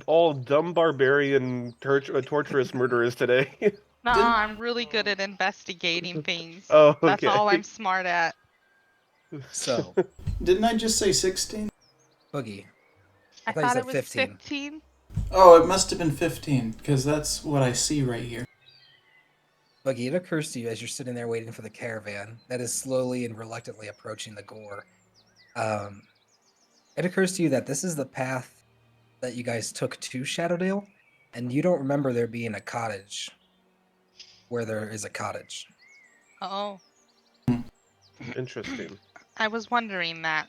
all dumb barbarian torturous murderers today. Nah, Didn't- I'm really good at investigating things. Oh, That's okay. all I'm smart at. So, Didn't I just say 16? Boogie, I thought you thought said it was 15. 15. Oh, it must have been 15, because that's what I see right here. Boogie, it occurs to you as you're sitting there waiting for the caravan that is slowly and reluctantly approaching the gore. It occurs to you that this is the path that you guys took to Shadowdale, and you don't remember there being a cottage where there is a cottage. Oh, Interesting. I was wondering that.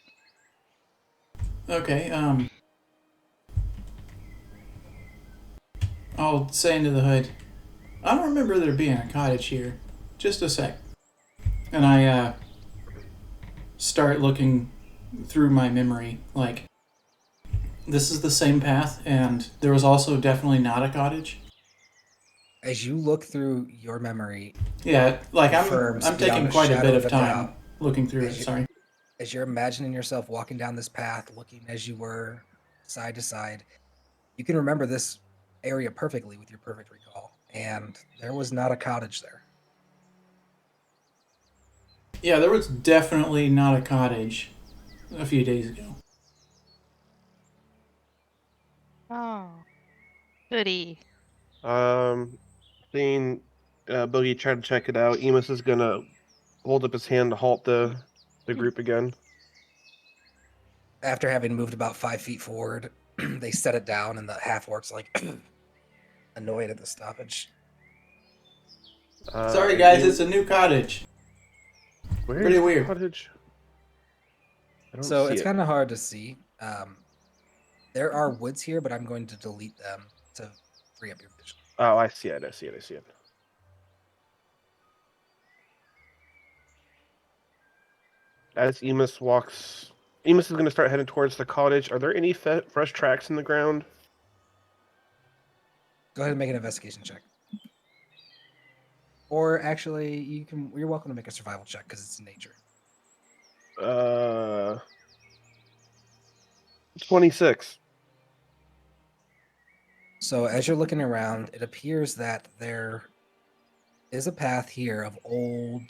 Okay, I'll say into the hood, I don't remember there being a cottage here. Just a sec. And I, start looking through my memory, like, this is the same path, and there was also definitely not a cottage. As you look through your memory, Yeah, like, confirms I'm beyond taking a quite a shadow bit of of a time doubt looking through it, as you- sorry. as you're imagining yourself walking down this path, looking as you were side to side, you can remember this area perfectly with your perfect recall. And there was not a cottage there. Yeah, there was definitely not a cottage a few days ago. Oh, goody. Seeing Boogie try to check it out, Emus is gonna hold up his hand to halt the group again. After having moved about 5 feet forward, they set it down, and the half orc's like annoyed at the stoppage. Sorry, guys, it's a new cottage. Where pretty is the weird. cottage? I don't So see it's it. kind of hard to see. There are woods here, but I'm going to delete them to free up your vision. Oh, I see it. I see it. I see it. As Emus walks, Emus is going to start heading towards the cottage. Are there any fresh tracks in the ground? Go ahead and make an investigation check. Or actually, you're welcome to make a survival check because it's in nature. 26. So as you're looking around, it appears that there is a path here of old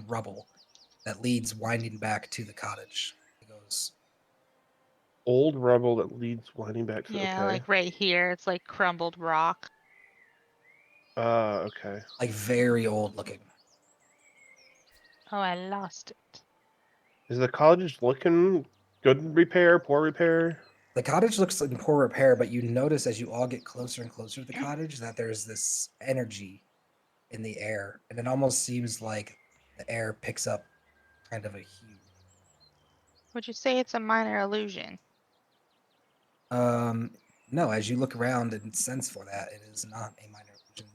rubble that leads winding back to the cottage. It goes Old rubble that leads winding back to. Yeah, Okay. like right here. It's like crumbled rock. Okay. like very old looking. Oh, I lost it. Is the cottage looking good repair, poor repair? The cottage looks like in poor repair, but you notice as you all get closer and closer to the cottage that there's this energy in the air, and it almost seems like the air picks up kind of a hue. Would you say it's a minor illusion? No, as you look around and sense for that, it is not a minor illusion.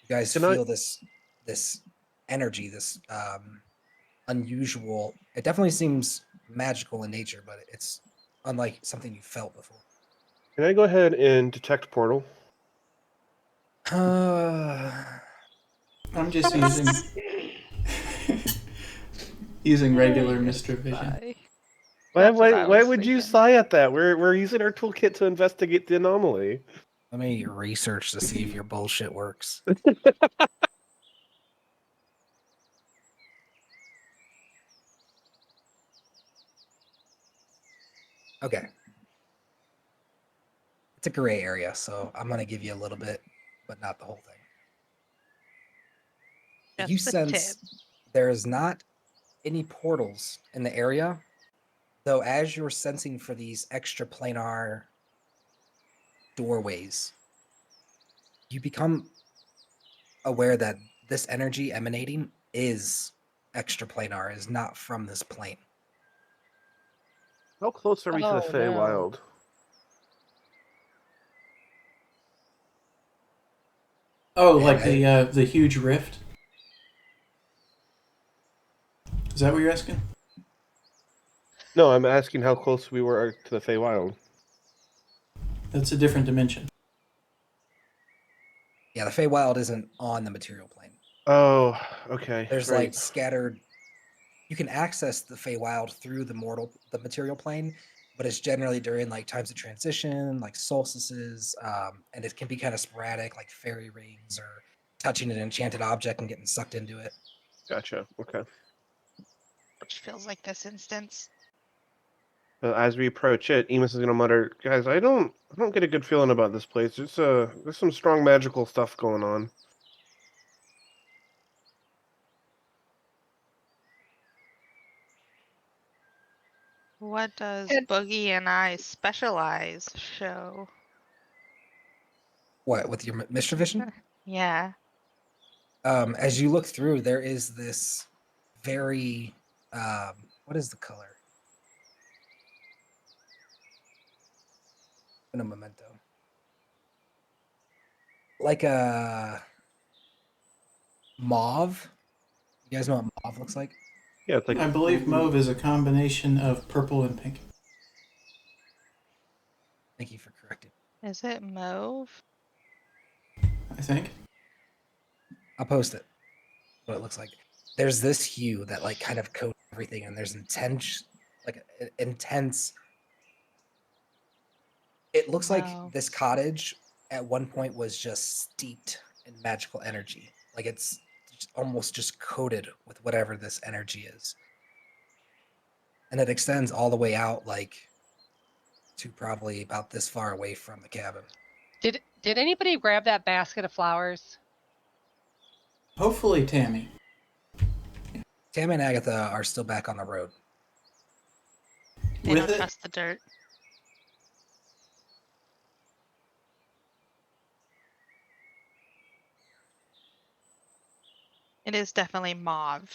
You guys Can I- feel this energy, this unusual. It definitely seems magical in nature, but it's unlike something you felt before. Can I go ahead and detect portal? I'm just using regular Mr. Vision. Why would you sigh at that? We're using our toolkit to investigate the anomaly. Let me research to see if your bullshit works. Okay. It's a gray area, so I'm going to give you a little bit, but not the whole thing. You Just the sense tip. there is not any portals in the area, though as you're sensing for these extra planar doorways, you become aware that this energy emanating is extra planar, is not from this plane. How close are we to the Oh, no. Feywild? Oh, Yeah, like the huge rift? Is that what you're asking? No, I'm asking how close we were to the Feywild. That's a different dimension. Yeah, the Feywild isn't on the material plane. Oh, okay. There's right. like scattered. You can access the Feywild through the material plane, but it's generally during like times of transition, like solstices, and it can be kind of sporadic, like fairy rings or touching an enchanted object and getting sucked into it. Gotcha. Okay. Which feels like this instance. As we approach it, Emus is gonna mutter, "Guys, I don't get a good feeling about this place. There's some strong magical stuff going on." What does And- Boogie and I specialize show? What with your mystery vision? Yeah. As you look through, there is this very what is the color? In a memento. Like a mauve. You guys know what mauve looks like? Yeah, it's like I believe mauve is a combination of purple and pink. Thank you for correcting. Is it mauve? I think. I'll post it. What it looks like. There's this hue that like kind of coats everything, and there's intense. It looks like Wow. this cottage at one point was just steeped in magical energy. Like it's almost just coated with whatever this energy is. And it extends all the way out like to probably about this far away from the cabin. Did anybody grab that basket of flowers? Hopefully, Tammy. Tam and Agatha are still back on the road. They With don't it? trust the dirt. It is definitely mauve.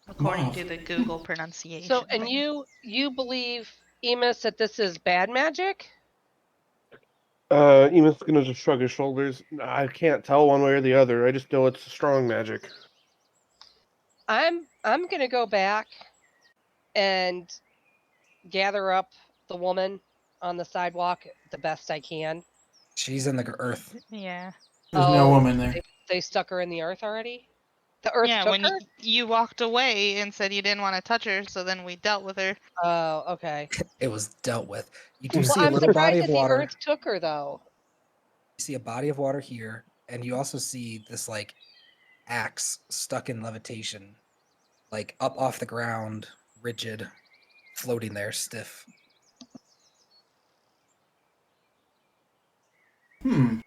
According Mauve. to the Google pronunciation. So, and thing. you believe, Emus, that this is bad magic? Emus is gonna just shrug his shoulders. I can't tell one way or the other. I just know it's strong magic. I'm gonna go back and gather up the woman on the sidewalk the best I can. She's in the earth. Yeah. There's no woman there. They stuck her in the earth already? The earth Yeah, took when her? you walked away and said you didn't want to touch her, so then we dealt with her. Oh, okay. It was dealt with. You do Well, see Well, a I'm little body surprised of that the water. earth took her, though. You see a body of water here, and you also see this like axe stuck in levitation, like up off the ground, rigid, floating there, stiff. Hmm.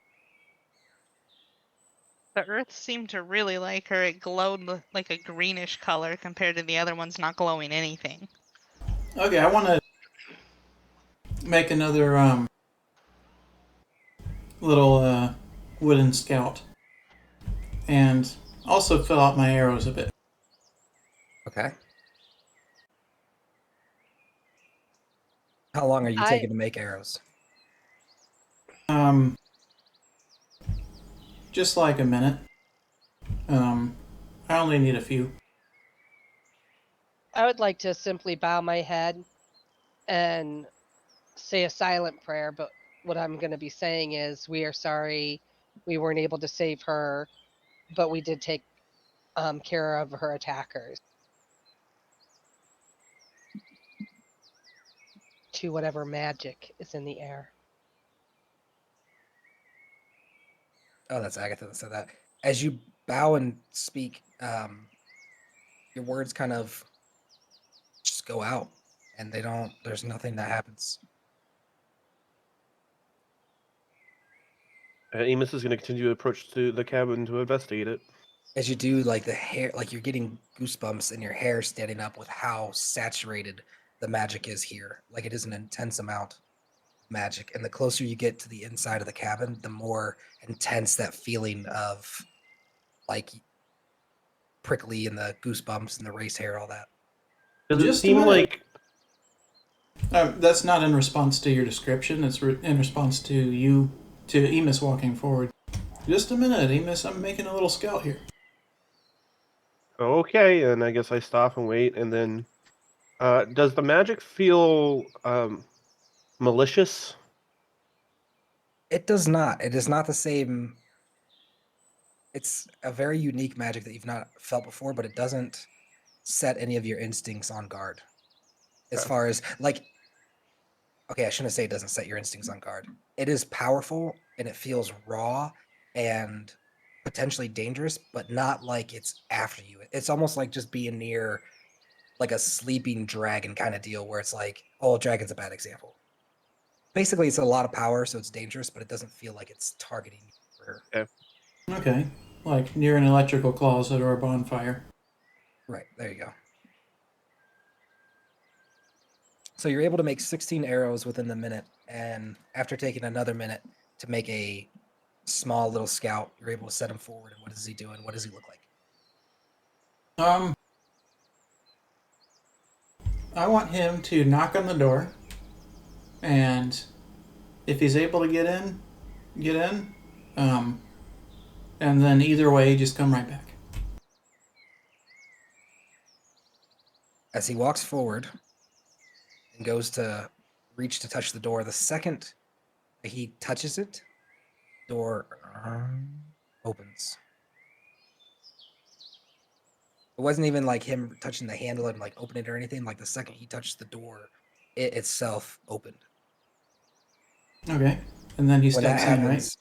The earth seemed to really like her. It glowed like a greenish color compared to the other ones not glowing anything. Okay, I want to make another little wooden scout, and also fill out my arrows a bit. Okay. How long are you taking to make arrows? Just like a minute. I only need a few. I would like to simply bow my head and say a silent prayer, but what I'm going to be saying is, we are sorry we weren't able to save her, but we did take care of her attackers. To whatever magic is in the air. Oh, that's Agatha that said that. As you bow and speak, your words kind of just go out, and they don't. There's nothing that happens. Emus is gonna continue to approach to the cabin to investigate it. As you do, like the hair, like you're getting goosebumps in your hair standing up with how saturated the magic is here. Like it is an intense amount of magic, and the closer you get to the inside of the cabin, the more intense that feeling of like prickly and the goosebumps and the race hair, all that. Does it Just a seem minute. like That's not in response to your description. It's in response to you, to Emus walking forward. Just a minute, Emus. I'm making a little scout here. okay? And I guess I stop and wait, and then does the magic feel malicious? It does not. It is not the same. It's a very unique magic that you've not felt before, but it doesn't set any of your instincts on guard. As Okay. far as like, okay, I shouldn't say it doesn't set your instincts on guard. It is powerful and it feels raw and potentially dangerous, but not like it's after you. It's almost like just being near like a sleeping dragon kind of deal where it's like, oh, dragon's a bad example. Basically, it's a lot of power, so it's dangerous, but it doesn't feel like it's targeting you. Okay. Like near an electrical closet or a bonfire. Right, there you go. So you're able to make 16 arrows within the minute, and after taking another minute to make a small little scout, you're able to set him forward. And what is he doing? What does he look like? I want him to knock on the door, and if he's able to get in, get in. And then either way, just come right back. As he walks forward and goes to reach to touch the door, the second that he touches it, door opens. It wasn't even like him touching the handle and like opening it or anything. Like the second he touched the door, it itself opened. Okay. And then he When that steps in, right? happens,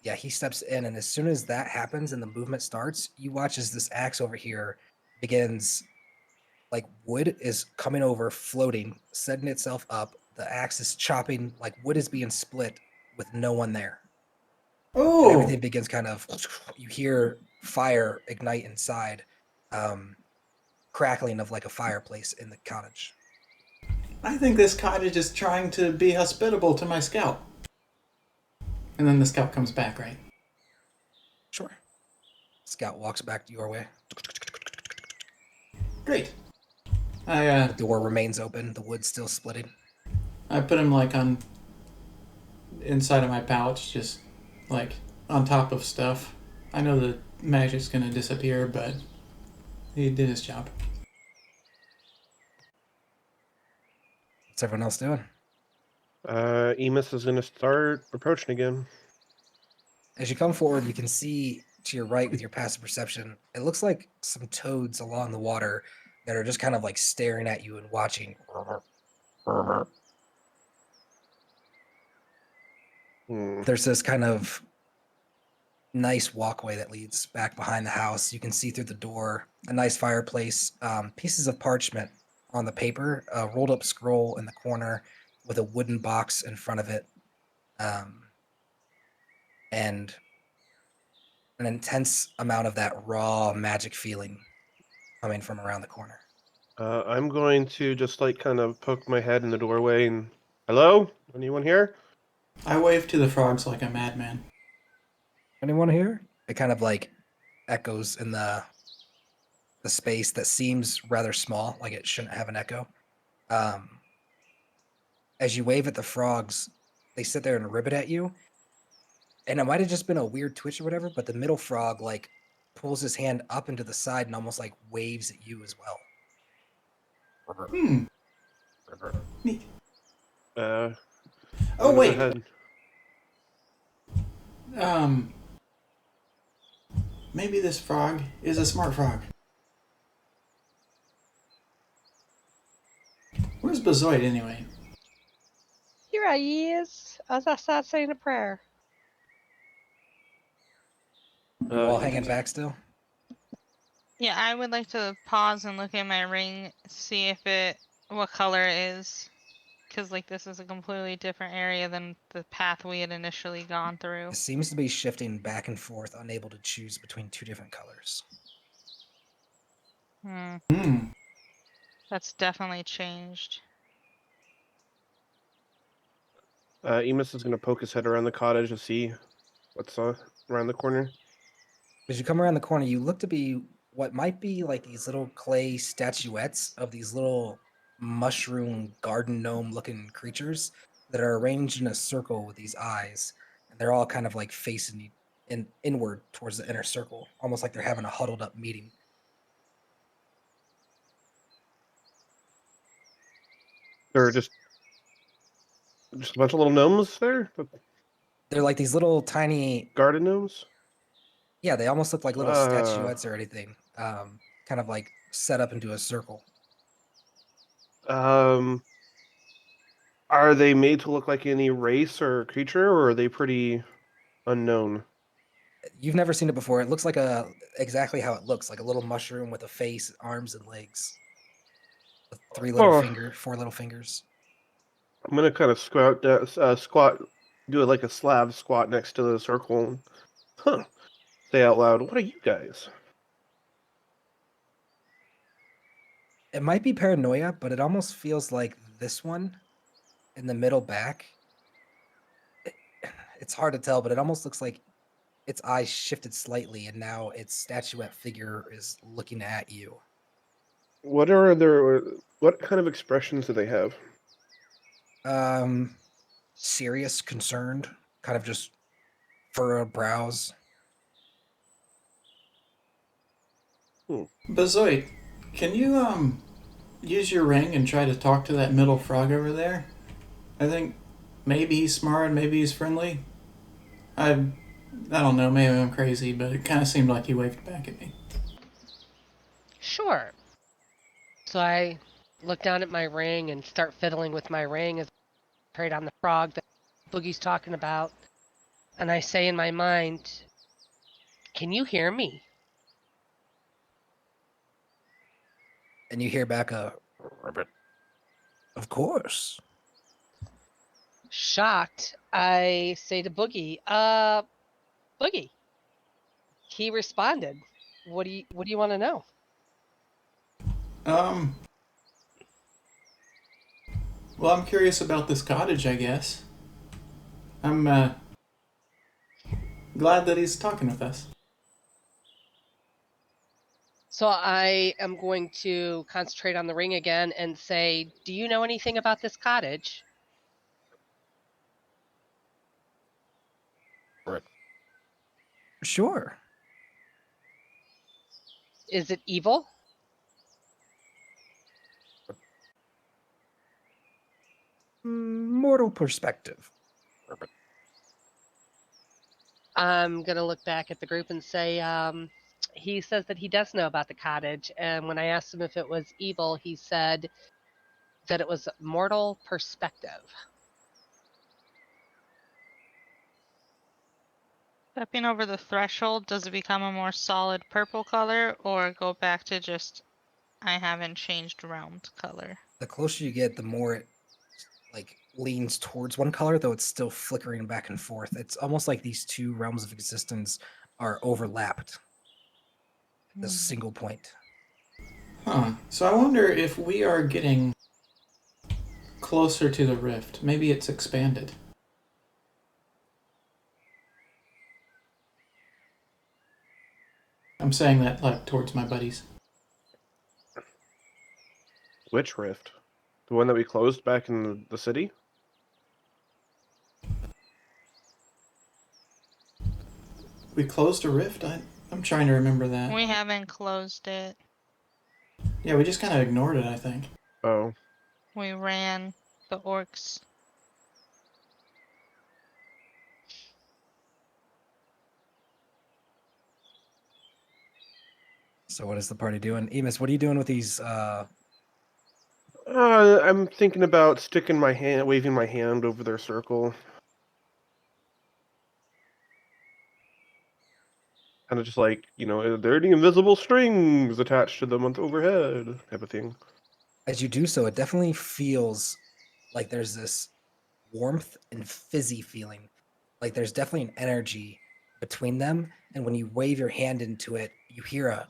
yeah, he steps in, and as soon as that happens and the movement starts, you watch as this axe over here begins, like wood is coming over, floating, setting itself up. The axe is chopping, like wood is being split with no one there. And Oh! everything begins kind of, you hear fire ignite inside, crackling of like a fireplace in the cottage. I think this cottage is trying to be hospitable to my scout. And then the scout comes back, right? Sure. Scout walks back your way. Great. I The door remains open, the wood's still splitting. I put him like on inside of my pouch, just like on top of stuff. I know the magic's gonna disappear, but he did his job. What's everyone else doing? Emus is going to start approaching again. As you come forward, you can see to your right with your passive perception, it looks like some toads along the water that are just kind of like staring at you and watching. There's this kind of nice walkway that leads back behind the house. You can see through the door a nice fireplace, pieces of parchment on the paper, a rolled up scroll in the corner with a wooden box in front of it, and an intense amount of that raw magic feeling coming from around the corner. I'm going to just like kind of poke my head in the doorway and, hello? Anyone here? I wave to the frogs like a madman. Anyone here? It kind of like echoes in the space that seems rather small, like it shouldn't have an echo. As you wave at the frogs, they sit there and ribbit at you. And it might have just been a weird twitch or whatever, but the middle frog like pulls his hand up into the side and almost like waves at you as well. Neat. I'm Oh, gonna go wait. ahead. Maybe this frog is a smart frog. Where's Bazoid anyway? Here I is. As I start saying a prayer. You all he hanging can- back still? Yeah, I would like to pause and look at my ring, see if what color it is. Because, like, this is a completely different area than the path we had initially gone through. It seems to be shifting back and forth, unable to choose between two different colors. That's definitely changed. Emus is going to poke his head around the cottage to see what's around the corner. As you come around the corner, you look to be what might be like these little clay statuettes of these little mushroom garden gnome looking creatures that are arranged in a circle with these eyes. And they're all kind of like facing inward towards the inner circle, almost like they're having a huddled up meeting. There are just a bunch of little gnomes there? They're like these little tiny, Garden gnomes? yeah, they almost look like little Ah. statuettes or anything, kind of like set up into a circle. Um, are they made to look like any race or creature, or are they pretty unknown? You've never seen it before. It looks like exactly how it looks, like a little mushroom with a face, arms, and legs. With Huh. 4 little fingers. I'm gonna kind of squat, do it like a Slav squat next to the circle. Huh. Say out loud, what are you guys? It might be paranoia, but it almost feels like this one in the middle back. It's hard to tell, but it almost looks like its eyes shifted slightly, and now its statuette figure is looking at you. What kind of expressions do they have? Um, Serious, concerned, kind of just furrowed brows. Bazoid, can you use your ring and try to talk to that middle frog over there? I think maybe he's smart, maybe he's friendly. I don't know, maybe I'm crazy, but it kind of seemed like he waved back at me. Sure. So I look down at my ring and start fiddling with my ring as I trade on the frog that Boogie's talking about. And I say in my mind, "Can you hear me?" And you hear back a ribbit. Of course. Shocked, I say to Boogie, Boogie. He responded. What do you want to know? Um, well, I'm curious about this cottage, I guess. I'm glad that he's talking with us. So I am going to concentrate on the ring again and say, "Do you know anything about this cottage? Sure. Is it evil?" Mortal perspective. I'm going to look back at the group and say, he says that he does know about the cottage. And when I asked him if it was evil, he said that it was mortal perspective. Stepping over the threshold, does it become a more solid purple color or go back to just I haven't changed round color? The closer you get, the more it leans towards one color, though it's still flickering back and forth. It's almost like these two realms of existence are overlapped at a single point. Huh. So I wonder if we are getting closer to the rift. Maybe it's expanded. I'm saying that like towards my buddies. Which rift? The one that we closed back in the city? We closed a rift? I'm trying to remember that. We haven't closed it. Yeah, we just kind of ignored it, I think. Oh. We ran the orcs. So what is the party doing? Emus, what are you doing with these I'm thinking about sticking my hand, waving my hand over their circle. Kind of just like, there are any invisible strings attached to them on overhead type of thing. as you do so, it definitely feels like there's this warmth and fizzy feeling. Like there's definitely an energy between them. And when you wave your hand into it, you hear a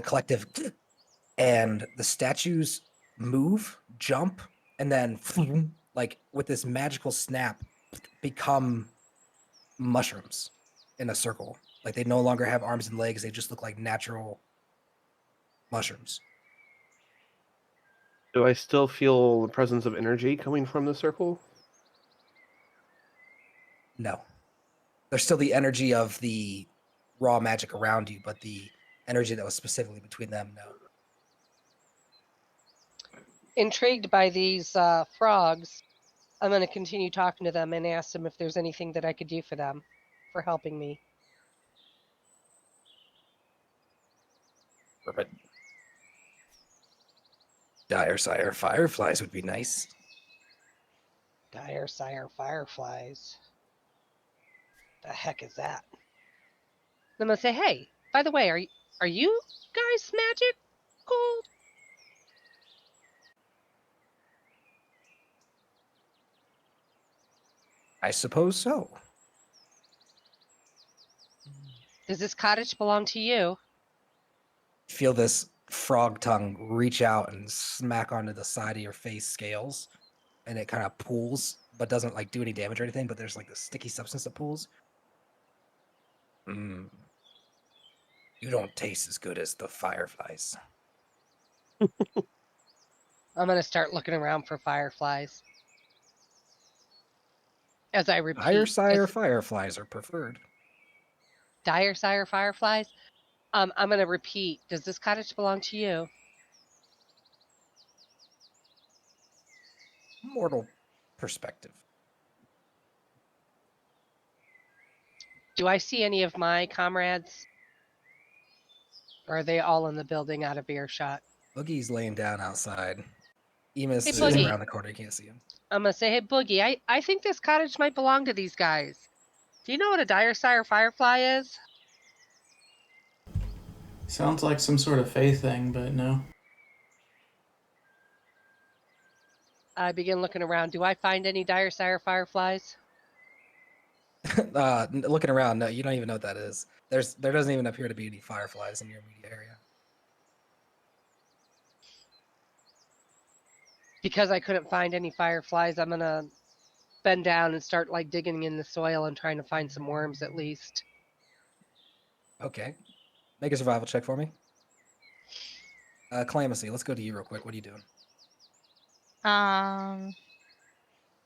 collective and the statues move, jump, and then like with this magical snap become mushrooms in a circle. Like they no longer have arms and legs, they just look like natural mushrooms. Do I still feel the presence of energy coming from the circle? No. There's still the energy of the raw magic around you, but the energy that was specifically between them, no. Intrigued by these frogs, I'm going to continue talking to them and ask them if there's anything that I could do for them, for helping me. Perfect. Dire Sire fireflies would be nice. Dire Sire fireflies. The heck is that? I'm gonna say, hey, by the way, are you guys magical? I suppose so. Does this cottage belong to you? Feel this frog tongue reach out and smack onto the side of your face scales, and it kind of pulls, but doesn't like do any damage or anything. But there's like this sticky substance that pulls. Mm. You don't taste as good as the fireflies. I'm gonna start looking around for fireflies. As I repeat, Dire Sire as fireflies are preferred. Dire Sire fireflies. I'm gonna repeat. Does this cottage belong to you? Mortal perspective. Do I see any of my comrades? Or are they all in the building out of earshot? Boogie's laying down outside. Emus Hey, is Boogie. around the corner. You can't see him. I'm gonna say, hey, Boogie, I think this cottage might belong to these guys. Do you know what a Dire Sire firefly is? Sounds like some sort of faith thing, but no. I begin looking around. Do I find any Dire Sire fireflies? Looking around, no, you don't even know what that is. There doesn't even appear to be any fireflies in your immediate area. Because I couldn't find any fireflies, I'm gonna bend down and start like digging in the soil and trying to find some worms at least. Okay. Make a survival check for me. Calamithy, let's go to you real quick. What are you doing?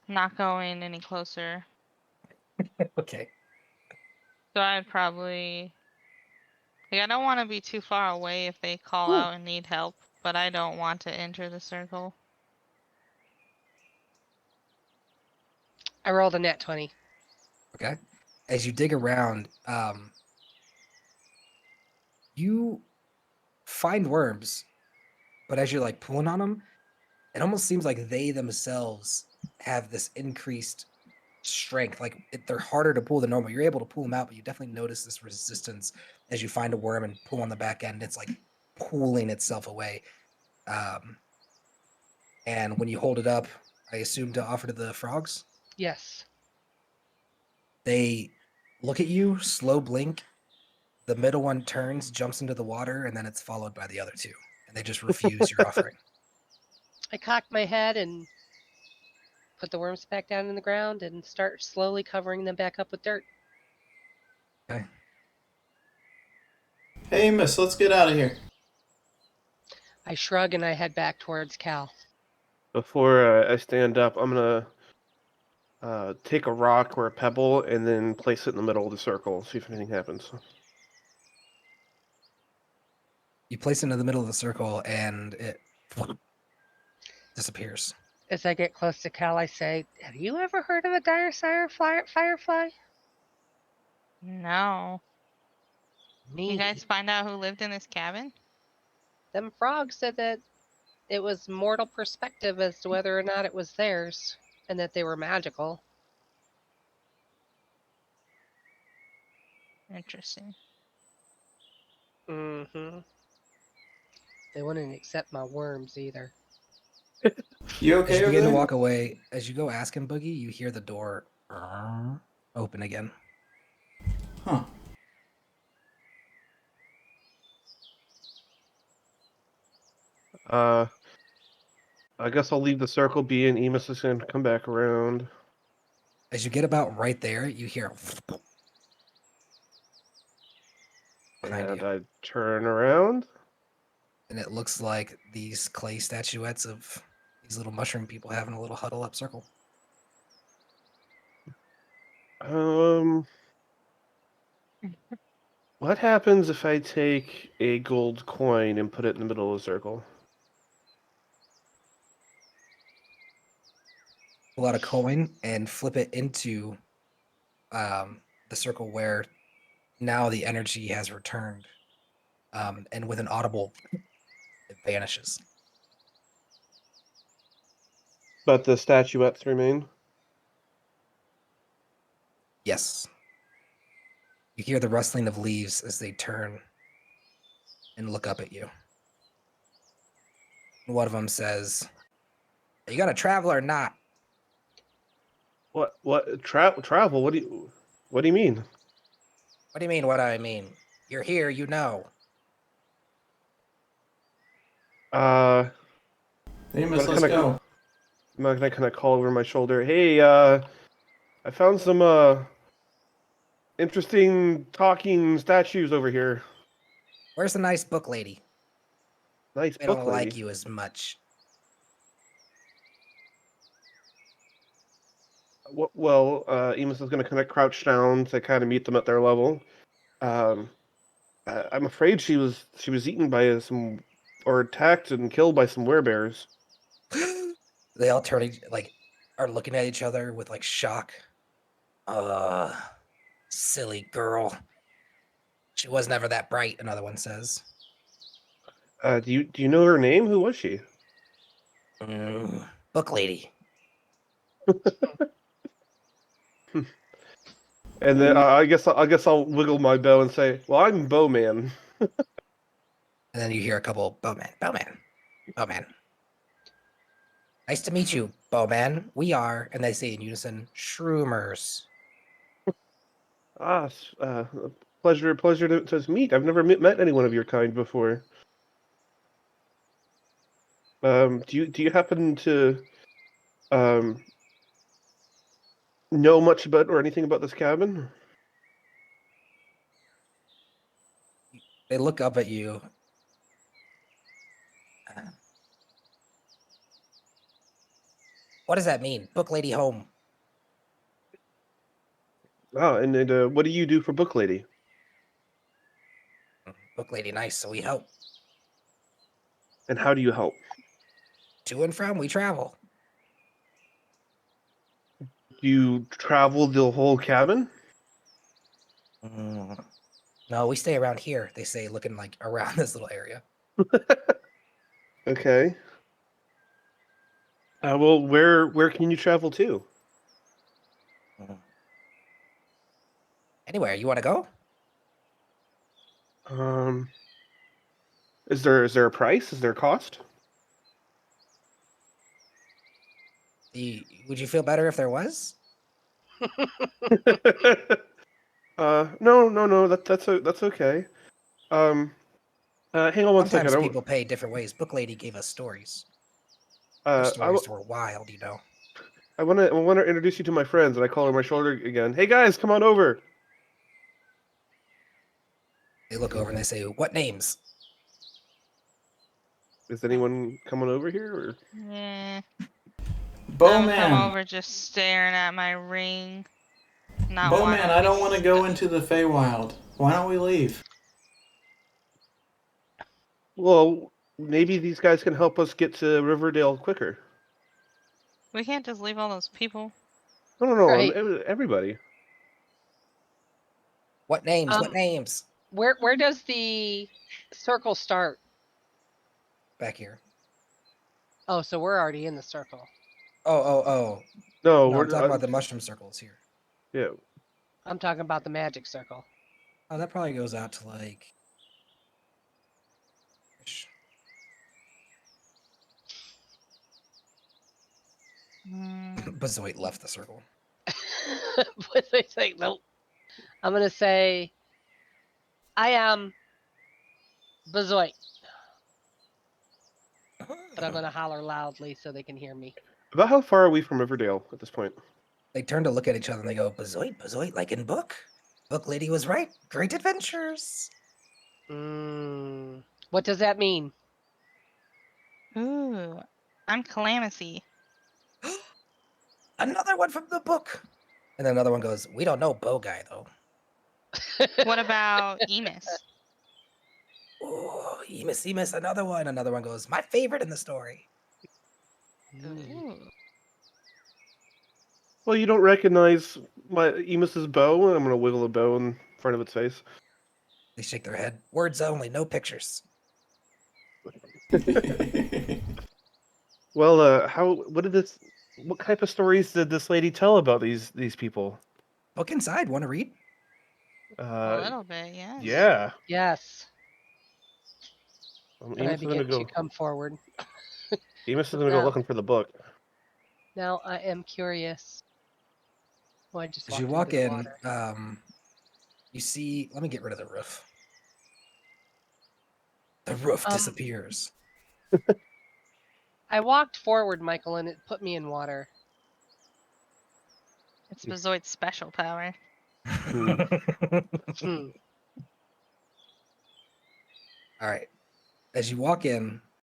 Not going any closer. Okay. So I'd probably like I don't want to be too far away if they call Ooh. out and need help, but I don't want to enter the circle. I rolled a nat 20. Okay. As you dig around, you find worms, but as you're like pulling on them, it almost seems like they themselves have this increased strength. Like they're harder to pull than normal. You're able to pull them out, but you definitely notice this resistance as you find a worm and pull on the back end. It's like pulling itself away. And when you hold it up, I assume to offer to the frogs, Yes. they look at you, slow blink. The middle one turns, jumps into the water, and then it's followed by the other two. And they just refuse your offering. I cock my head and put the worms back down in the ground and start slowly covering them back up with dirt. Okay. Hey, miss, let's get out of here. I shrug and I head back towards Cal. Before I stand up, I'm gonna take a rock or a pebble and then place it in the middle of the circle. See if anything happens. You place it into the middle of the circle, and it disappears. As I get close to Cal, I say, have you ever heard of a Dire Sire firefly? No. Me. You guys find out who lived in this cabin? Them frogs said that it was mortal perspective as to whether or not it was theirs, and that they were magical. Interesting. Mm-hmm. They wouldn't accept my worms either. You As okay you over begin to there? walk away, as you go ask him, Boogie, you hear the door open again. Huh. I guess I'll leave the circle be, and Emus is gonna come back around. As you get about right there, you hear behind And you. I turn around. And it looks like these clay statuettes of these little mushroom people having a little huddle up circle. What happens if I take a gold coin and put it in the middle of the circle? Pull out a coin and flip it into the circle where now the energy has returned. And with an audible, it vanishes. But the statuettes remain. Yes. You hear the rustling of leaves as they turn and look up at you. One of them says, "Are you gonna travel or not?" What travel? What do you mean? What do you mean? What do I mean? You're here, you know. Amos, What let's kind of go. I'm not gonna kind of call over my shoulder. Hey, I found some interesting talking statues over here. Where's the nice book lady? Nice We book don't lady. like you as much. Well, Emus is gonna kind of crouch down to kind of meet them at their level. Um, I'm afraid she was eaten by some or attacked and killed by some werebears. They all turn like are looking at each other with like shock. Silly girl. She was never that bright, another one says. Do you know her name? Who was she? Book lady. And then I guess I'll wiggle my bow and say, "Well, I'm Bowman." And then you hear a couple, Bowman, Bowman, Bowman. Nice to meet you, Bowman. We are, and they say in unison, Shroomers. Pleasure to meet. I've never met anyone of your kind before. Do you happen to um know much about or anything about this cabin? They look up at you. What does that mean? Book lady home. Oh, and what do you do for Book Lady? Book lady nice, so we help. And how do you help? To and from, we travel. Do you travel the whole cabin? No, we stay around here, they say, looking like around this little area. Okay. Well, where can you travel to? Anywhere, you want to go? Um, is there a price? Is there a cost? Would you feel better if there was? No, that's okay. Hang on one second. Sometimes people pay different ways. Book lady gave us stories. Her I stories were wild, you know. I want to introduce you to my friends, and I call over my shoulder again. Hey guys, come on over. They look over and they say, "What names?" Is anyone coming over here? Or? Yeah. I'm gonna come Bowman. over just staring at my ring. Not Bowman, wanting I be don't want to go into the Feywild. Why don't we leave? Well, maybe these guys can help us get to Riverdale quicker. We can't just leave all those people. No, Right. everybody. What names? What Um, names? Where does the circle start? Back here. Oh, so we're already in the circle. Oh. No, No, we're I'm talking about the mushroom circles here. yeah. I'm talking about the magic circle. Oh, that probably goes out to like. Mm, Bazoit left the circle. But they say nope. I'm gonna say I am Bazoit, but I'm gonna holler loudly so they can hear me. About how far are we from Riverdale at this point? They turn to look at each other and they go, Bazoit, like in book. Book lady was right. Great adventures. What does that mean? ooh, I'm Calamity. Another one from the book. And then another one goes, we don't know Bow Guy though. What about Emus? Oh, Emus, another one. Another one goes, my favorite in the story. Ooh. Well, you don't recognize my Emus's bow. I'm gonna wiggle a bow in front of its face. They shake their head. Words only, no pictures. Well, what did this What type of stories did this lady tell about these people? Look inside. Want to read? A little bit, yes. Yeah. Yes. Amos And I is gonna begin to go. come forward. Amos is gonna go Now, looking for the book. now I am curious. Oh, I just As you walked walk into the in, water. you see. Let me get rid of the roof. The roof Um, disappears. I walked forward, Michael, and it put me in water. It's Bezoid's special power. Hmm. Hmm. All right. As you walk in,